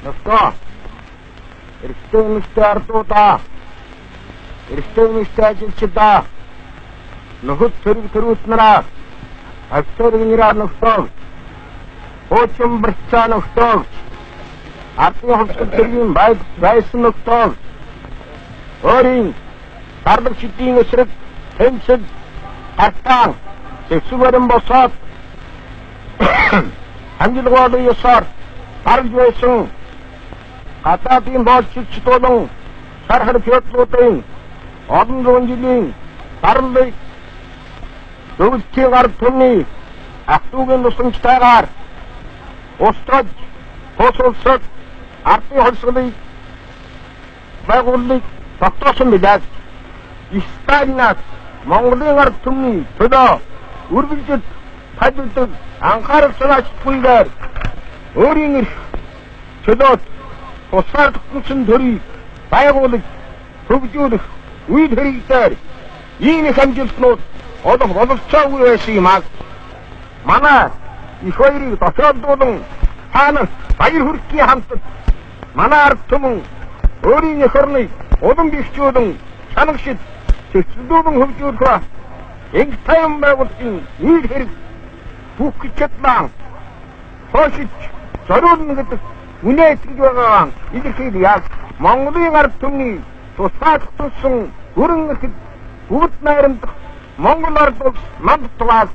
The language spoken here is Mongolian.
Нөхдөө эрэгтэй эмэгтэй ардуудаа эрэгтэй эмэгтэй ажилчдаа нөхөд төрүүлснараа авторгнираа нөхдөө хуучин барьцаа нөхдөө ардын хөвгөл төрлийн байсан нөхдөө өөрийн дардаг шидийн эсрэг тэмцэл хатаан сэвсүгэрэн босоод амжилгоолын ёсоор харж байсан гадаадын боолчилчдуулан сархар пётлуудын олон зуун жилийн дарамлыг зөвлөлтийн ард түмний ахтуугийн нусамжтайгаар устгаж хос улсад ардын холсголыг байгуулыг тогтоосон билээ. Сталинаас Монголын ард түмний төлөө үргэлжид тайлбарладаг анхаарал санаачдаггүйгээр өөрийн эрх төлөөд тусгаар тогтсон төрийг байгуулах, хөгжүүлэх үйл хэрэглээр ийм их амжилтнууд олох боловсроогүй байсан юм аа. Манай их хоёрыг дотооддуулан хаанаас баяр хүртгийн хамтад манай ард түмэн өөрийн эх орныг улам бэхжүүлэн чанагшид цэцлүүлэн хөгжүүлэх инг тайван байгуулалтын үйл хэрэг бүх чадлаа хоошиж зориулна гэдэг үнэ итгэж байгаа илэрхийл яг Монголын ард түмний тусгаалсан бүрэн эхэд бүгд найрамдах Монгол ард улс манд тугаас